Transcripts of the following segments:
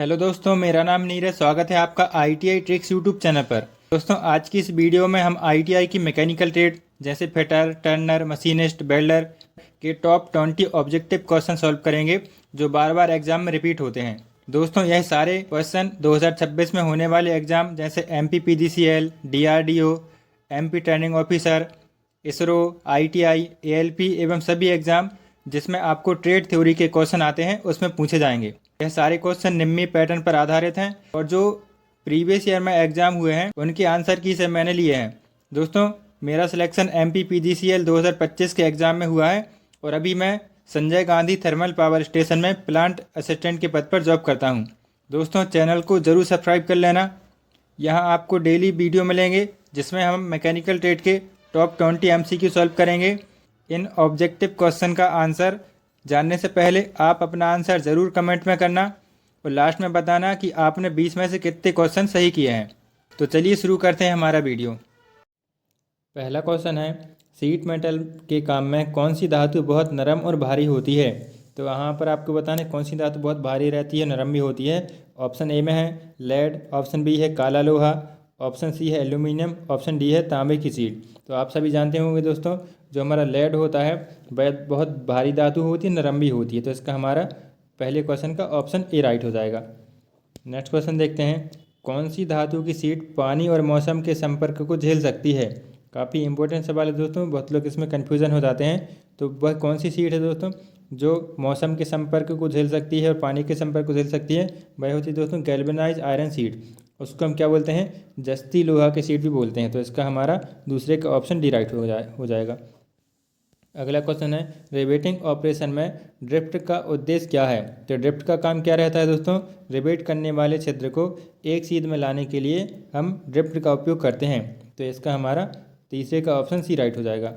Hello दोस्तों, मेरा नाम नीरज। स्वागत है आपका ITI ट्रिक्स यूट्यूब चैनल पर। दोस्तों, आज की इस वीडियो में हम ITI की मैकेनिकल ट्रेड जैसे फिटर, टर्नर, मशीनिस्ट, वेल्डर के टॉप 20 ऑब्जेक्टिव क्वेश्चन सॉल्व करेंगे जो बार बार एग्जाम में रिपीट होते हैं। दोस्तों, यह सारे क्वेश्चन 2026 में होने वाले एग्जाम जैसे MP PGCL, DRDO, MP training officer, ISRO, ITI, ALP एवं सभी एग्जाम जिसमें आपको ट्रेड थ्योरी के क्वेश्चन आते हैं उसमें पूछे जाएंगे। यह सारे क्वेश्चन निम्न पैटर्न पर आधारित हैं और जो प्रीवियस ईयर में एग्जाम हुए हैं उनके आंसर की से मैंने लिए हैं। दोस्तों, मेरा सिलेक्शन MP PGCL 2025 के एग्जाम में हुआ है और अभी मैं Sanjay Gandhi thermal power station में प्लांट असिस्टेंट के पद पर जॉब करता हूं। दोस्तों, चैनल को ज़रूर सब्सक्राइब कर लेना। यहाँ आपको डेली वीडियो मिलेंगे जिसमें हम मैकेनिकल ट्रेड के टॉप 20 MCQ सॉल्व करेंगे। इन ऑब्जेक्टिव क्वेश्चन का आंसर जानने से पहले आप अपना आंसर ज़रूर कमेंट में करना और लास्ट में बताना कि आपने 20 में से कितने क्वेश्चन सही किए हैं। तो चलिए शुरू करते हैं हमारा वीडियो। पहला क्वेश्चन है, शीट मेटल के काम में कौन सी धातु बहुत नरम और भारी होती है? तो यहाँ पर आपको बताना कौन सी धातु बहुत भारी रहती है, नरम भी होती है। ऑप्शन ए में है लेड, ऑप्शन बी है काला लोहा, ऑप्शन सी है एल्यूमिनियम, ऑप्शन डी है तांबे की शीट। तो आप सभी जानते होंगे दोस्तों, जो हमारा लेड होता है वह बहुत भारी धातु होती है, नरम भी होती है। तो इसका हमारा पहले क्वेश्चन का ऑप्शन ए राइट हो जाएगा। नेक्स्ट क्वेश्चन देखते हैं, कौन सी धातु की शीट पानी और मौसम के संपर्क को झेल सकती है? काफ़ी इंपॉर्टेंट सवाल है दोस्तों, बहुत लोग इसमें कन्फ्यूज़न हो जाते हैं। तो वह कौन सी शीट है दोस्तों जो मौसम के संपर्क को झेल सकती है और पानी के संपर्क को झेल सकती है? वह होती है दोस्तों गैल्वेनाइज आयरन शीट। उसको हम क्या बोलते हैं? जस्ती लोहा की शीट भी बोलते हैं। तो इसका हमारा दूसरे का ऑप्शन डी राइट हो जाएगा। अगला क्वेश्चन है, रिवेटिंग ऑपरेशन में ड्रिफ्ट का उद्देश्य क्या है? तो ड्रिफ्ट का काम क्या रहता है दोस्तों? रिवेट करने वाले छिद्र को एक सीध में लाने के लिए हम ड्रिफ्ट का उपयोग करते हैं। तो इसका हमारा तीसरे का ऑप्शन सी राइट हो जाएगा।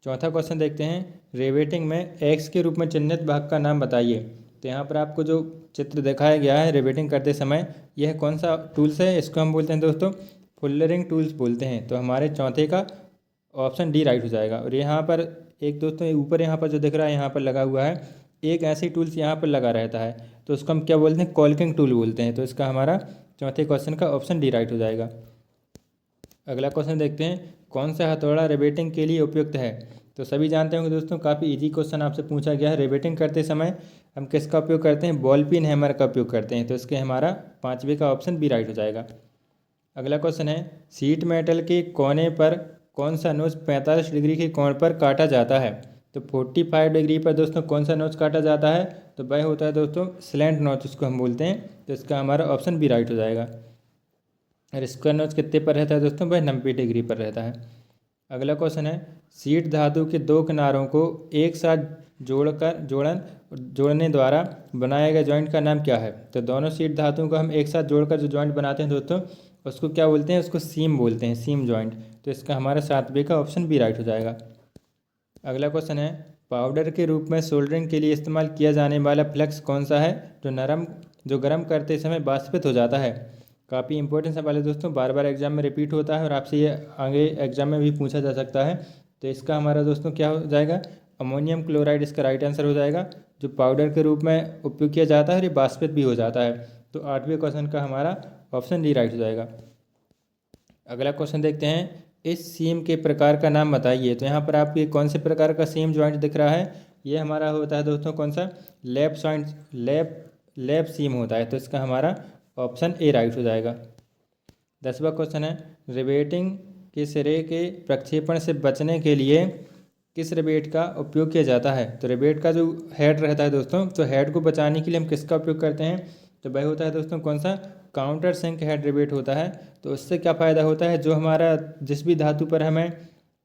चौथा क्वेश्चन देखते हैं, रिवेटिंग में एक्स के रूप में चिन्हित भाग का नाम बताइए। तो यहाँ पर आपको जो चित्र दिखाया गया है रिवेटिंग करते समय, यह कौन सा टूल्स है? इसको हम बोलते हैं दोस्तों फुलरिंग टूल्स बोलते हैं। तो हमारे चौथे का ऑप्शन डी राइट हो जाएगा। और यहाँ पर एक दोस्तों ऊपर यहाँ पर जो दिख रहा है यहाँ पर लगा हुआ है, एक ऐसी टूल्स यहाँ पर लगा रहता है, तो उसको हम क्या बोलते हैं? कॉल्किंग टूल बोलते हैं। तो इसका हमारा चौथे क्वेश्चन का ऑप्शन डी राइट हो जाएगा। अगला क्वेश्चन देखते हैं, कौन सा हथौड़ा रिवेटिंग के लिए उपयुक्त है? तो सभी जानते होंगे दोस्तों, काफ़ी इजी क्वेश्चन आपसे पूछा गया है। रिवेटिंग करते समय हम किसका उपयोग करते हैं? बॉल पिन हैमर का उपयोग करते हैं। तो इसके हमारा पाँचवें का ऑप्शन बी राइट हो जाएगा। अगला क्वेश्चन है, शीट मेटल के कोने पर कौन सा नोच 45 डिग्री के कोण पर काटा जाता है? तो 45 डिग्री पर दोस्तों कौन सा नोच काटा जाता है? तो वह होता है दोस्तों स्लैंट नोच, उसको हम बोलते हैं। तो इसका हमारा ऑप्शन बी राइट हो जाएगा। और स्क्वायर नोच कितने पर रहता है दोस्तों? वह 90 डिग्री पर रहता है। अगला क्वेश्चन है, शीट धातु के दो किनारों को एक साथ जोड़ने द्वारा बनाए गए जॉइंट का नाम क्या है? तो दोनों शीट धातुओं को हम एक साथ जोड़कर जो जॉइंट बनाते हैं दोस्तों, उसको क्या बोलते हैं? उसको सीम बोलते हैं, सीम जॉइंट। तो इसका हमारा सातवें का ऑप्शन बी राइट हो जाएगा। अगला क्वेश्चन है, पाउडर के रूप में सोल्डरिंग के लिए इस्तेमाल किया जाने वाला फ्लक्स कौन सा है जो गर्म करते समय वाष्पित हो जाता है? काफ़ी इंपॉर्टेंट सवाल है दोस्तों, बार बार एग्जाम में रिपीट होता है और आपसे ये आगे एग्जाम में भी पूछा जा सकता है। तो इसका हमारा दोस्तों क्या हो जाएगा? अमोनियम क्लोराइड इसका राइट आंसर हो जाएगा। जो पाउडर के रूप में उपयोग किया जाता है और ये वाष्पित भी हो जाता है। तो आठवें क्वेश्चन का हमारा ऑप्शन डी राइट हो जाएगा। अगला क्वेश्चन देखते हैं, इस सीम के प्रकार का नाम बताइए। तो यहाँ पर आपको कौन से प्रकार का सीम जॉइंट दिख रहा है? ये हमारा होता है दोस्तों कौन सा? लैप सीम होता है। तो इसका हमारा ऑप्शन ए राइट हो जाएगा। 10वां क्वेश्चन है, रिवेटिंग के सिरे के प्रक्षेपण से बचने के लिए किस रिवेट का उपयोग किया जाता है? तो रिवेट का जो हेड रहता है दोस्तों, तो हेड को बचाने के लिए हम किसका उपयोग करते हैं? तो वह होता है दोस्तों कौन सा? काउंटर सिंक हेड रिवेट होता है। तो उससे क्या फ़ायदा होता है? जो हमारा जिस भी धातु पर हमें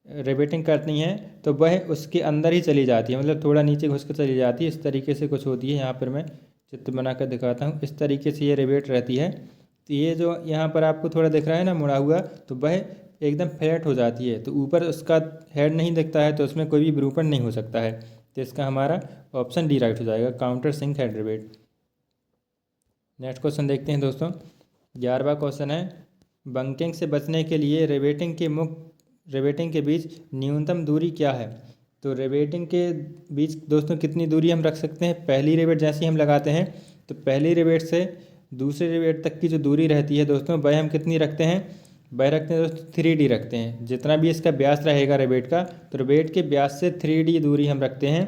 रिवेटिंग करनी है तो वह उसके अंदर ही चली जाती है, मतलब थोड़ा नीचे घुस कर चली जाती है। इस तरीके से कुछ होती है, यहाँ पर मैं चित्र बनाकर दिखाता हूँ। इस तरीके से ये रिवेट रहती है। तो ये जो यहाँ पर आपको थोड़ा दिख रहा है ना मुड़ा हुआ, तो वह एकदम फ्लैट हो जाती है। तो ऊपर उसका हेड नहीं दिखता है, तो उसमें कोई भी विरूपण नहीं हो सकता है। तो इसका हमारा ऑप्शन डी राइट हो जाएगा, counter sink head rivet. Next question देखते हैं दोस्तों। 11वां क्वेश्चन है, बंकिंग से बचने के लिए रिवेटिंग के बीच न्यूनतम दूरी क्या है? तो रिवेटिंग के बीच दोस्तों कितनी दूरी हम रख सकते हैं? पहली रिवेट जैसे ही हम लगाते हैं तो पहली रिवेट से दूसरे रिवेट तक की जो दूरी रहती है दोस्तों, वह हम कितनी रखते हैं, वह रखते हैं दोस्तों 3D रखते हैं। जितना भी इसका व्यास रहेगा रिवेट का, तो रिवेट के व्यास से 3D दूरी हम रखते हैं।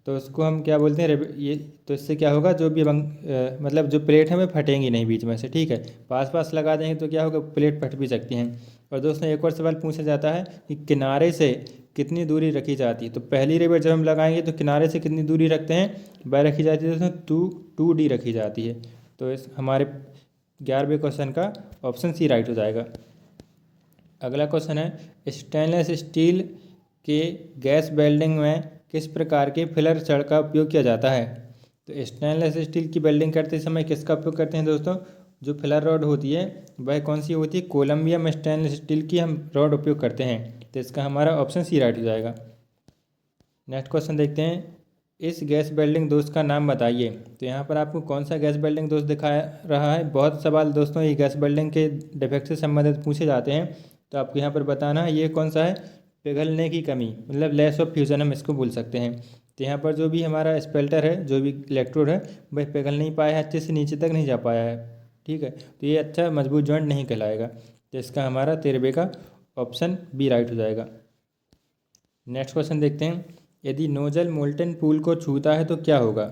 तो उसको हम क्या बोलते हैं, ये तो इससे क्या होगा, जो भी मतलब जो प्लेट है वो फटेंगी नहीं बीच में से, ठीक है। पास पास लगा देंगे तो क्या होगा, प्लेट फट भी सकती हैं। और दोस्तों एक और सवाल पूछा जाता है कि किनारे से कितनी दूरी रखी जाती है। तो पहली रिवेट जब हम लगाएंगे तो किनारे से कितनी दूरी रखते हैं, वह रखी जाती है दोस्तों 2D रखी जाती है। तो इस हमारे 11वें क्वेश्चन का ऑप्शन सी राइट हो जाएगा। अगला क्वेश्चन है स्टेनलेस स्टील के गैस वेल्डिंग में किस प्रकार के फिलर छड़ का उपयोग किया जाता है। तो स्टेनलेस स्टील की वेल्डिंग करते समय किसका उपयोग करते हैं दोस्तों, जो फिलर रॉड होती है वह कौन सी होती है, कोलम्बियम स्टेनलेस स्टील की हम रॉड उपयोग करते हैं। तो इसका हमारा ऑप्शन सी राइट हो जाएगा। नेक्स्ट क्वेश्चन देखते हैं, इस गैस वेल्डिंग दोस्त का नाम बताइए। तो यहाँ पर आपको कौन सा गैस वेल्डिंग दोस्त दिखा रहा है। बहुत सवाल दोस्तों ये गैस वेल्डिंग के डिफेक्ट से संबंधित पूछे जाते हैं, तो आपको यहाँ पर बताना है ये कौन सा है, पिघलने की कमी, मतलब लेस ऑफ फ्यूजन हम इसको बोल सकते हैं। तो यहाँ पर जो भी हमारा स्पेल्टर है, जो भी इलेक्ट्रोड है, वह पिघल नहीं पाया है, अच्छे से नीचे तक नहीं जा पाया है, ठीक है। तो ये अच्छा मजबूत जॉइंट नहीं कहलाएगा। तो इसका हमारा 13वें का ऑप्शन बी राइट हो जाएगा। नेक्स्ट क्वेश्चन देखते हैं, यदि नोजल मोल्टन पूल को छूता है तो क्या होगा।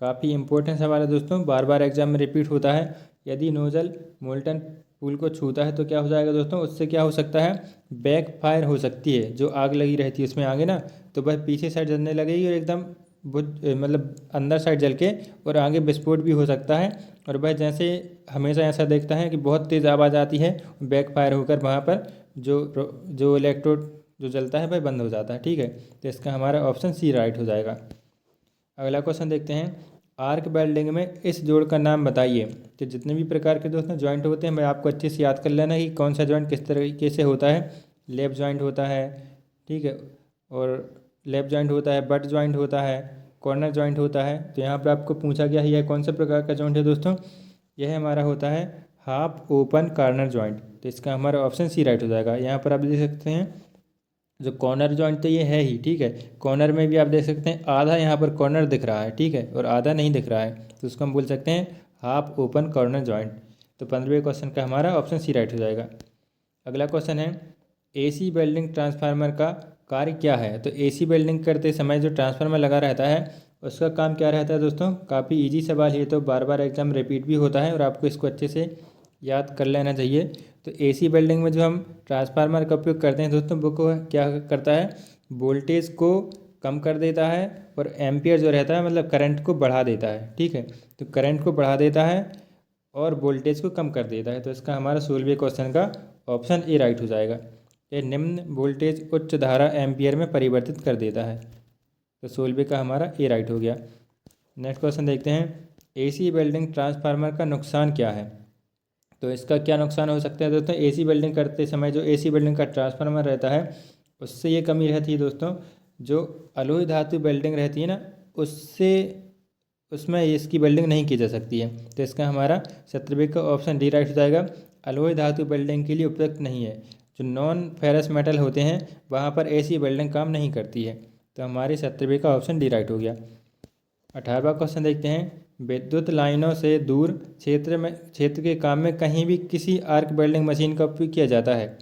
काफ़ी इंपॉर्टेंट सवाल है दोस्तों, बार बार एग्जाम में रिपीट होता है। यदि नोजल मोल्टन पूल को छूता है तो क्या हो जाएगा दोस्तों, उससे क्या हो सकता है, बैक फायर हो सकती है। जो आग लगी रहती है उसमें आगे ना, तो वह पीछे साइड जलने लगेगी और एकदम मतलब अंदर साइड जल के और आगे विस्फोट भी हो सकता है। और वह जैसे हमेशा ऐसा देखता है कि बहुत तेज़ आवाज़ आती है, बैक फायर होकर वहाँ पर जो इलेक्ट्रोड जो जलता है वह बंद हो जाता है, ठीक है। तो इसका हमारा ऑप्शन सी राइट हो जाएगा। अगला क्वेश्चन देखते हैं, आर्क वेल्डिंग में इस जोड़ का नाम बताइए। तो जितने भी प्रकार के दोस्तों जॉइंट होते हैं, मैं आपको अच्छे से याद कर लेना कि कौन सा जॉइंट किस तरीके से होता है। लेप जॉइंट होता है, ठीक है, और लेप जॉइंट होता है, बट जॉइंट होता है, कॉर्नर जॉइंट होता है। तो यहाँ पर आपको पूछा गया है यह कौन सा प्रकार का जॉइंट है दोस्तों, यह हमारा होता है हाफ ओपन कॉर्नर जॉइंट। तो इसका हमारा ऑप्शन सी राइट हो जाएगा। यहाँ पर आप देख सकते हैं जो कॉर्नर जॉइंट तो ये है ही, ठीक है। कॉर्नर में भी आप देख सकते हैं आधा यहाँ पर कॉर्नर दिख रहा है, ठीक है, और आधा नहीं दिख रहा है, तो उसको हम बोल सकते हैं हाफ ओपन कॉर्नर जॉइंट। तो 15वें क्वेश्चन का हमारा ऑप्शन सी राइट हो जाएगा। अगला क्वेश्चन है, एसी वेल्डिंग ट्रांसफार्मर का कार्य क्या है। तो एसी वेल्डिंग करते समय जो ट्रांसफार्मर लगा रहता है उसका काम क्या रहता है दोस्तों, काफ़ी ईजी सवाल ये तो बार बार एग्जाम रिपीट भी होता है और आपको इसको अच्छे से याद कर लेना चाहिए। तो एसी वेल्डिंग में जो हम ट्रांसफार्मर का उपयोग करते हैं दोस्तों, वो को क्या करता है, वोल्टेज को कम कर देता है और एम्पियर जो रहता है मतलब करंट को बढ़ा देता है, ठीक है। तो करंट को बढ़ा देता है और वोल्टेज को कम कर देता है। तो इसका हमारा 16वें क्वेश्चन का ऑप्शन ए राइट हो जाएगा। ये निम्न वोल्टेज उच्च धारा एम्पियर में परिवर्तित कर देता है। तो 16वें का हमारा ए राइट हो गया। नेक्स्ट क्वेश्चन देखते हैं, एसी वेल्डिंग ट्रांसफार्मर का नुकसान क्या है। तो इसका क्या नुकसान हो सकता है दोस्तों, एसी वेल्डिंग करते समय जो एसी वेल्डिंग का ट्रांसफार्मर रहता है उससे ये कमी रहती है दोस्तों, जो अलॉय धातु वेल्डिंग रहती है ना, उससे उसमें इसकी वेल्डिंग नहीं की जा सकती है। तो इसका हमारा 17वें का ऑप्शन डी राइट हो जाएगा। अलॉय धातु वेल्डिंग के लिए उपयुक्त नहीं है। जो नॉन फेरस मेटल होते हैं वहाँ पर ऐसी वेल्डिंग काम नहीं करती है। तो हमारे 17वें का ऑप्शन डी राइट हो गया। 18वां क्वेश्चन देखते हैं, विद्युत लाइनों से दूर क्षेत्र के काम में कहीं भी किसी आर्क वेल्डिंग मशीन का उपयोग किया जाता है।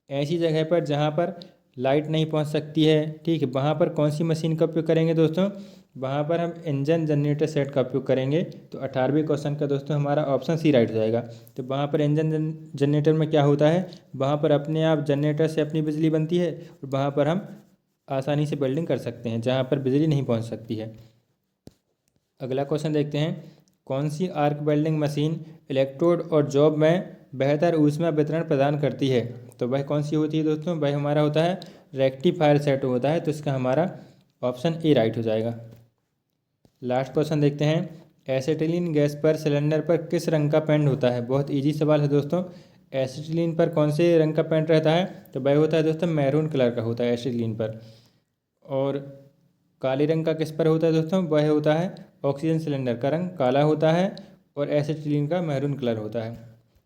ऐसी जगह पर जहाँ पर लाइट नहीं पहुँच सकती है, ठीक है, वहाँ पर कौन सी मशीन का उपयोग करेंगे दोस्तों, वहाँ पर हम इंजन जनरेटर सेट का उपयोग करेंगे। तो 18वें क्वेश्चन का दोस्तों हमारा ऑप्शन सी राइट हो जाएगा। तो वहाँ पर इंजन जनरेटर में क्या होता है, वहाँ पर अपने आप जनरेटर से अपनी बिजली बनती है और वहाँ पर हम आसानी से वेल्डिंग कर सकते हैं जहाँ पर बिजली नहीं पहुँच सकती है। अगला क्वेश्चन देखते हैं, कौन सी आर्क वेल्डिंग मशीन इलेक्ट्रोड और जॉब में बेहतर ऊष्मा वितरण प्रदान करती है। तो वह कौन सी होती है दोस्तों, वह हमारा होता है रेक्टिफायर सेट होता है। तो इसका हमारा ऑप्शन ए राइट हो जाएगा। लास्ट क्वेश्चन देखते हैं, एसिटिलीन गैस पर सिलेंडर पर किस रंग का पेंट होता है। बहुत इजी सवाल है दोस्तों। एसिटिलीन पर कौन से रंग का पेंट रहता है, तो वह होता है दोस्तों मैरून कलर का होता है एसिटिलीन पर। और काले रंग का किस पर होता है दोस्तों, वह होता है ऑक्सीजन सिलेंडर का रंग काला होता है और एसिटिलीन का मैरून कलर होता है।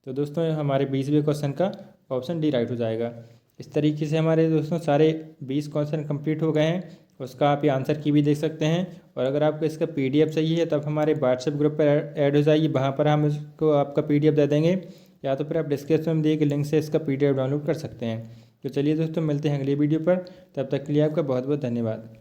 तो दोस्तों हमारे 20वें क्वेश्चन का ऑप्शन डी राइट हो जाएगा। इस तरीके से हमारे दोस्तों सारे 20 क्वेश्चन कंप्लीट हो गए हैं उसका आप ये आंसर की भी देख सकते हैं। और अगर आपको इसका PDF चाहिए तब हमारे व्हाट्सएप ग्रुप पर ऐड हो जाइए, वहाँ पर हम इसको आपका PDF दे देंगे, या तो फिर आप डिस्क्रिप्शन में दिए गए लिंक से इसका PDF डाउनलोड कर सकते हैं। तो चलिए दोस्तों, मिलते हैं अगली वीडियो पर, तब तक के लिए आपका बहुत बहुत धन्यवाद।